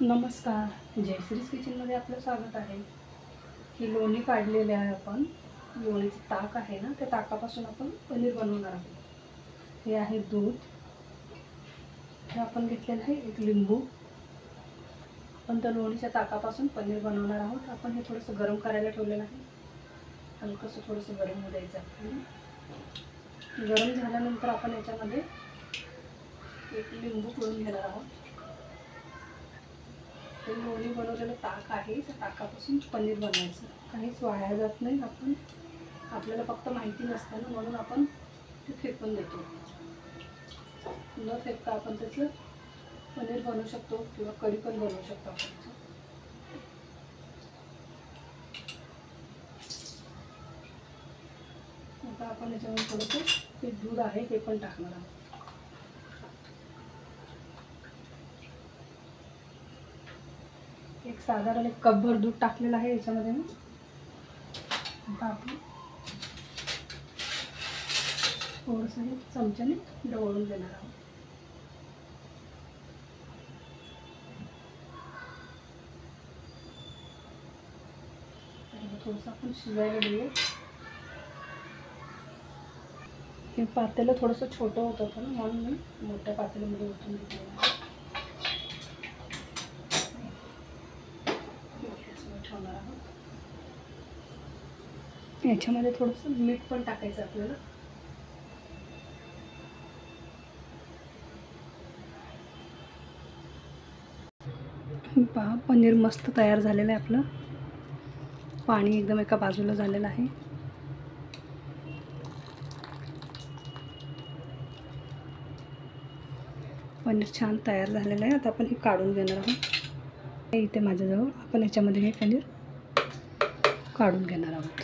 नमस्कार, जयश्रीज किचनमध्ये आपलं स्वागत आहे. ही लोणी काढलेली आहे आपण. लोणीचं ताक आहे ना, त्या ताकापासून आपण पनीर बनवणार आहोत. हे आहे दूध, हे आपण घेतलेलं आहे एक लिंबू. आपण त्या लोणीच्या ताकापासून पनीर बनवणार आहोत. आपण हे थोडंसं गरम करायला ठेवलेलं आहे. हलकंसं थोडंसं गरम होऊ द्यायचं आपल्याला. गरम झाल्यानंतर आपण याच्यामध्ये एक लिंबू पिळून घेणार आहोत. ते लोणी बनवलेलं ताक आहे, त्या ताकापासून पनीर बनवायचं. काहीच वाया जात नाही. आपल्याला फक्त माहिती नसतं ना, म्हणून आपण ते फेकून देतो. न फेकता आपण त्याचं पनीर बनवू शकतो किंवा कढी पण बनवू शकतो आपण. आता आपण याच्यामध्ये थोडंसं ते दूध आहे ते पण टाकणार आहोत. एक साधारण एक कपभर दूध टाकलेलं आहे याच्यामध्ये मी. आता आपण थोडंसं हे चमच्याने ढवळून देणार आहोत. थोडंसं आपण शिजायला देऊया. हे पातेलं थोडंसं छोटं होतं ना, म्हणून मी मोठ्या पातेल्यामध्ये ओतून घेतलेलं आहे. ठेवणार आहोत. याच्यामध्ये थोडंसं मीठ पण टाकायचं आपल्याला. पहा, पनीर मस्त तयार झालेलं आहे आपलं. पाणी एकदम एका बाजूला झालेलं आहे. पनीर छान तयार झालेलं आहे. आता आपण हे काढून घेणार आहोत. हे इथे माझ्याजवळ. आपण याच्यामध्ये हे पनीर काढून घेणार आहोत.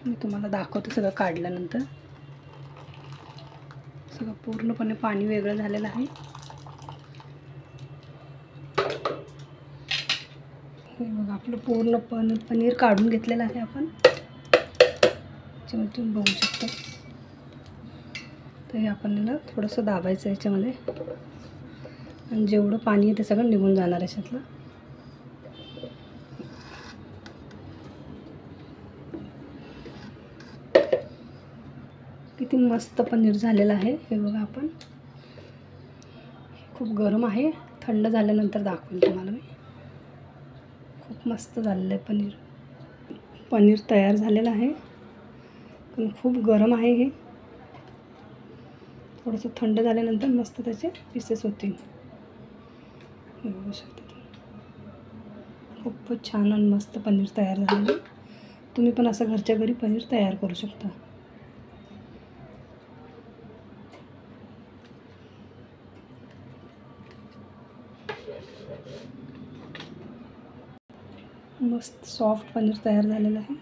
मी तुम्हाला दाखवते सगळं काढल्यानंतर. सगळं पूर्णपणे पाणी वेगळं झालेलं आहे. हे बघा, आपलं पूर्ण पनीर काढून घेतलेलं आहे आपण. याच्यामध्ये तुम्ही बघू शकता. तर हे आपण याला थोडंसं दाबायचं याच्यामध्ये, आणि जेवढं पाणी आहे ते सगळं निघून जाणार याच्यातलं. किती मस्त पनीर झालेलं आहे हे बघा. आपण खूप गरम आहे, थंड झाल्यानंतर दाखवेल तुम्हाला मी. खूप मस्त झालेलं आहे पनीर तयार झालेलं आहे, पण खूप गरम आहे. हे थोडंसं थंड झाल्यानंतर मस्त त्याचे पीसेस होतील. हे बघू शकता. खूपच छान आणि मस्त पनीर तयार झालेलं. तुम्ही पण असं घरच्या घरी पनीर तयार करू शकता. मस्त सॉफ्ट पनीर तयार झालेलं आहे.